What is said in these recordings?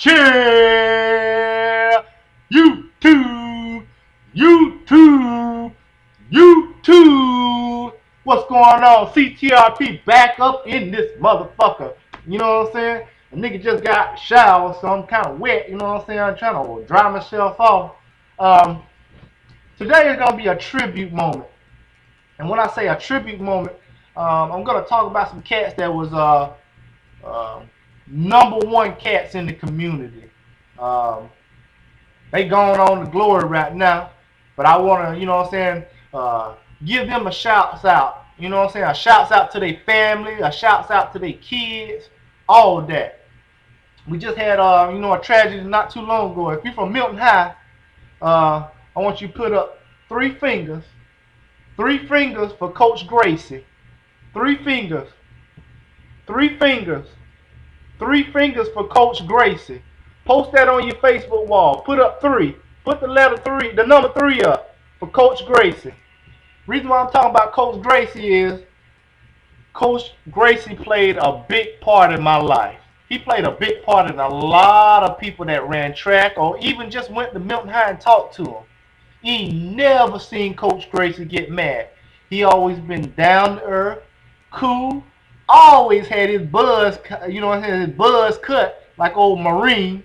Share YouTube, YouTube, YouTube. What's going on? CTRP back up in this motherfucker. You know what I'm saying? A nigga just got showered, so I'm kind of wet. You know what I'm saying? I'm trying to dry myself off. Um, Today is gonna be a tribute moment, and when I say a tribute moment, I'm gonna talk about some cats that was uh, #1 cats in the community. Um, they going on to glory right now, but I want to, you know what I'm saying, give them a shouts out. You know what I'm saying? A shouts out to their family, a shouts out to their kids, all of that. We just had, a tragedy not too long ago. If you're from Milton High, I want you to put up three fingers for Coach Gracie, three fingers, three fingers. Three fingers for Coach Gracie. Post that on your Facebook wall. Put up three. Put the letter three, the number three up for Coach Gracie. Reason why I'm talking about Coach Gracie is Coach Gracie played a big part in my life. He played a big part in a lot of people that ran track or even just went to Milton High and talked to him. You ain't never seen Coach Gracie get mad. He always been down to earth, cool, always had his buzz, his buzz cut like old Marine,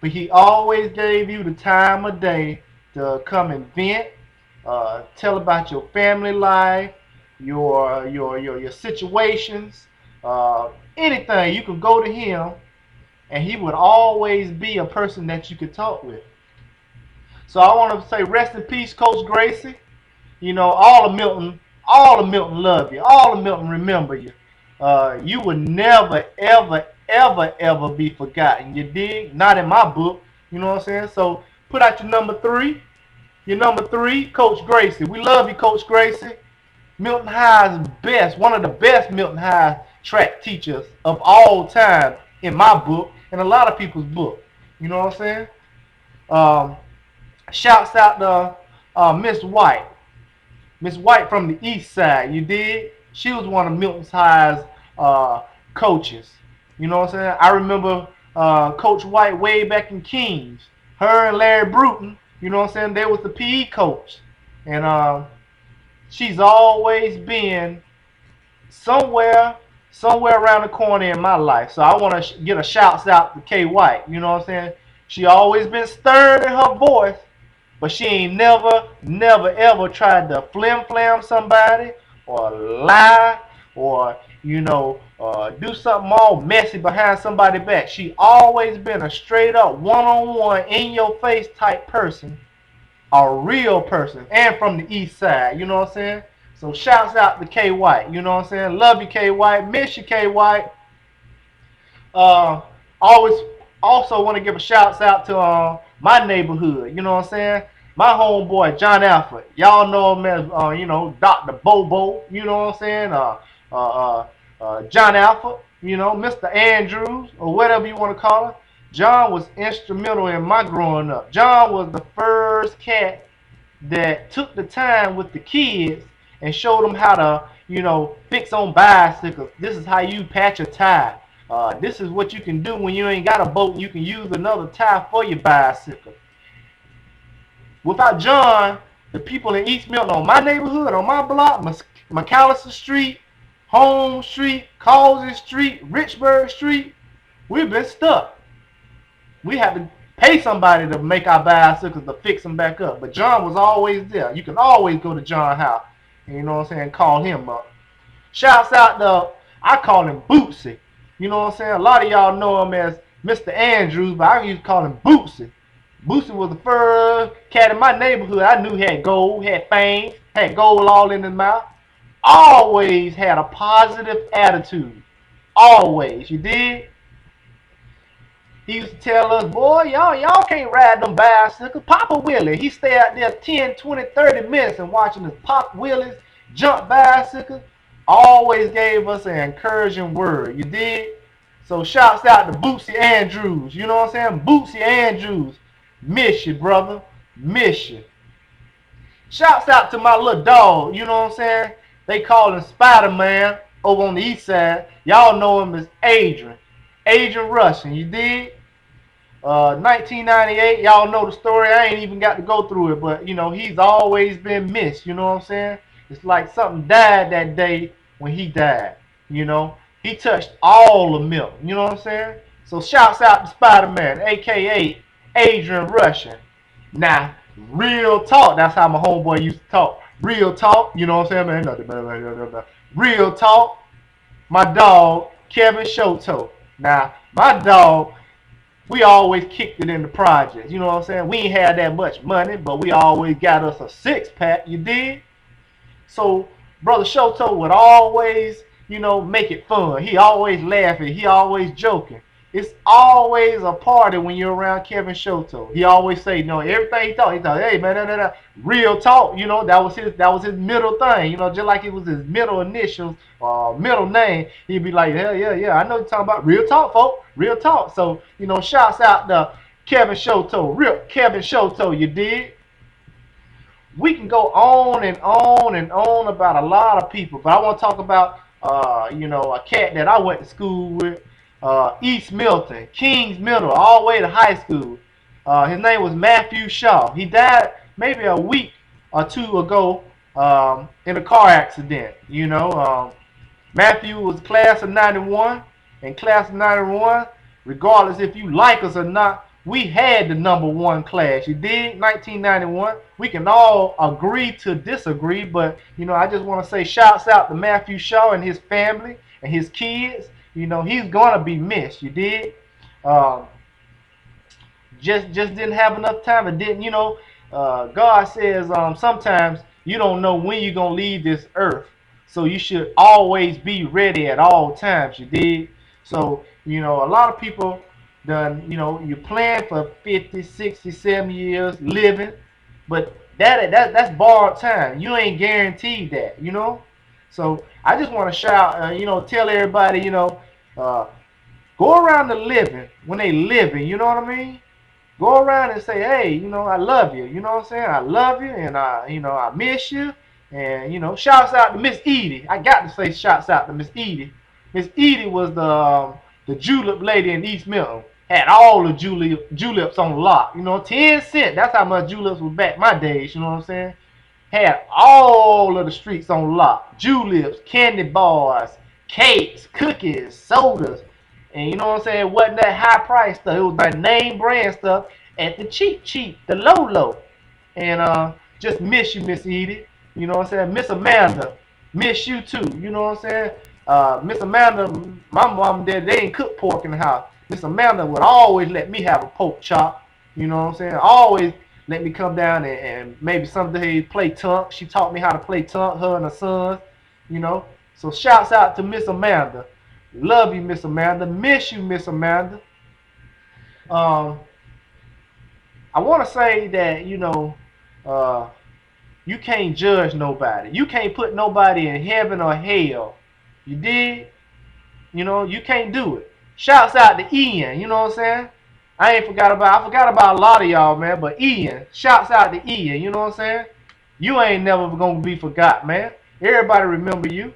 but he always gave you the time of day to come and vent, tell about your family life, your situations, anything. You could go to him, and he would always be a person that you could talk with. So I want to say rest in peace, Coach Gracie. You know, all of Milton love you. All of Milton remember you. You will never, ever be forgotten. You dig? Not in my book. You know what I'm saying? So put out your number three. Your number three, Coach Gracie. We love you, Coach Gracie. Milton High's best, one of the best Milton High track teachers of all time in my book and a lot of people's book. You know what I'm saying? Shouts out to Miss White. Miss White from the east side, you did? She was one of Milton High's coaches. You know what I'm saying? I remember Coach White way back in Kings. Her and Larry Bruton, you know what I'm saying? They was the PE coach. And she's always been somewhere around the corner in my life. So I want to get a shouts out to K White. You know what I'm saying? She always been stern in her voice, but she ain't never, ever tried to flim-flam somebody or lie or, do something all messy behind somebody's back. She always been a straight-up, one-on-one, in-your-face type person, a real person, and from the east side. You know what I'm saying? So shouts out to K White. You know what I'm saying? Love you, K White. Miss you, K White. Always also want to give a shouts out to my neighborhood. You know what I'm saying? My homeboy John Alfred. Y'all know him as Dr. Bobo. You know what I'm saying? John Alfred. Mr. Andrews or whatever you want to call him. John was instrumental in my growing up. John was the first cat that took the time with the kids and showed them how to, fix on bicycles. This is how you patch a tire. This is what you can do when you ain't got a boat. You can use another tire for your bicycle. Without John, the people in East Milton, on my neighborhood, on my block, McAllister Street, Holmes Street, Causey Street, Richburg Street, we've been stuck. We had to pay somebody to make our bicycles to fix them back up. But John was always there. You can always go to John's house. You know what I'm saying? Call him up. Shouts out to, I call him Bootsy. You know what I'm saying? A lot of y'all know him as Mr. Andrews, but I used to call him Bootsy. Bootsy was the first cat in my neighborhood I knew had gold, had fangs, had gold all in his mouth. Always had a positive attitude. Always. You did? He used to tell us, boy, y'all can't ride them bicycles. Papa Willie, he stay out there 10, 20, 30 minutes and watching his Papa Willies jump bicycles. Always gave us an encouraging word. You did? So shouts out to Bootsy Andrews. You know what I'm saying? Bootsy Andrews. Miss you, brother. Miss you. Shouts out to my little dog. You know what I'm saying? They call him Spider-Man over on the east side. Y'all know him as Adrian. Adrian Rushing. You did? 1998, y'all know the story. I ain't even got to go through it, but he's always been missed. You know what I'm saying? It's like something died that day when he died. You know, he touched all the milk. You know what I'm saying? So shouts out to Spider-Man, aka Adrian Russian. Now, real talk. That's how my homeboy used to talk. Real talk. You know what I'm saying, man? Real talk. My dog Kevin Shoto. Now, my dog, we always kicked it in the projects. You know what I'm saying? We ain't had that much money, but we always got us a 6-pack. You dig? So Brother Shoto would always, make it fun. He always laughing. He always joking. It's always a party when you're around Kevin Shoto. He always say, everything he thought, hey man, real talk. That was his middle thing. Just like it was his middle initials, middle name. He'd be like, yeah, I know you're talking about real talk, folks, real talk. So shouts out to Kevin Shoto, real Kevin Shoto. You dig? We can go on and on and on about a lot of people, but I want to talk about a cat that I went to school with, East Milton, Kings Middle, all the way to high school. His name was Matthew Shaw. He died maybe a week or two ago in a car accident. Matthew was class of 91, and class of 91, regardless if you like us or not, we had the #1 class. You did 1991. We can all agree to disagree, but I just want to say shouts out to Matthew Shaw and his family and his kids. He's gonna be missed. You did. Just didn't have enough time. And didn't God says sometimes you don't know when you're gonna leave this earth, so you should always be ready at all times. You did. So a lot of people done, you plan for 50, 60, 70 years living, but that's borrowed time. You ain't guaranteed that. So I just want to shout, tell everybody, go around the living when they living. You know what I mean? Go around and say, hey, I love you. You know what I'm saying? I love you, and I miss you. And shouts out to Miss Edie. I got to say shouts out to Miss Edie. Miss Edie was the julep lady in East Milton. Had all the juleps on lock. 10 cents. That's how much juleps was back my days. You know what I'm saying? Had all of the streets on lock. Juleps, candy bars, cakes, cookies, sodas. And you know what I'm saying? It wasn't that high price stuff. It was that name brand stuff at the cheap, the low. And just miss you, Miss Edie. You know what I'm saying? Miss Amanda, miss you too. You know what I'm saying? Miss Amanda, my mom and dad, they ain't cook pork in the house. Miss Amanda would always let me have a pork chop. You know what I'm saying? Always let me come down and maybe someday play tunk. She taught me how to play tunk, her and her sons. So shouts out to Miss Amanda. Love you, Miss Amanda. Miss you, Miss Amanda. I want to say that, you can't judge nobody. You can't put nobody in heaven or hell. You did? You can't do it. Shouts out to Ian, you know what I'm saying? I forgot about a lot of y'all, man, but Ian, shouts out to Ian, you know what I'm saying? You ain't never gonna be forgot, man. Everybody remember you.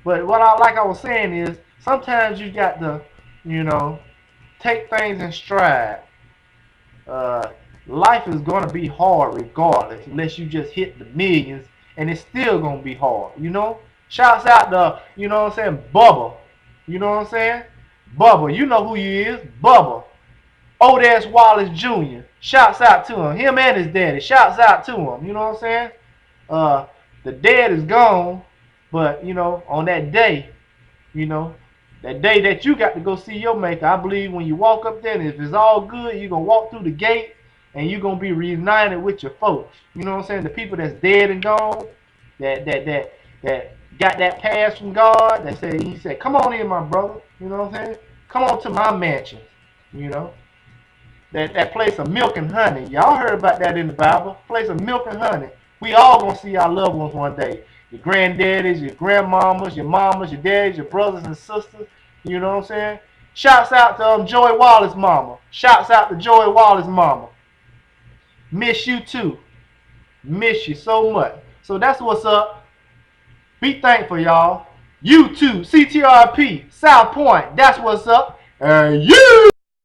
But like I was saying is, sometimes you got to, take things in stride. Life is gonna be hard regardless, unless you just hit the millions, and it's still gonna be hard, Shouts out to, Bubba. You know what I'm saying? Bubba, you know who he is. Bubba. Odes Wallace Jr. Shouts out to him. Him and his daddy. Shouts out to him. You know what I'm saying? The dad is gone, but, on that day, that day that you got to go see your maker, I believe when you walk up there, and if it's all good, you're going to walk through the gate, and you're going to be reunited with your folks. You know what I'm saying? The people that's dead and gone, that got that pass from God, he said, come on in, my brother. You know what I'm saying? Come on to my mansion. That place of milk and honey. Y'all heard about that in the Bible. Place of milk and honey. We all gonna see our loved ones one day. Your granddaddies, your grandmamas, your mamas, your daddies, your brothers and sisters. You know what I'm saying? Shouts out to Joey Wallace's mama. Shouts out to Joey Wallace's mama. Miss you too. Miss you so much. So that's what's up. Be thankful, y'all. You too. CTRP. South Point. That's what's up. And you.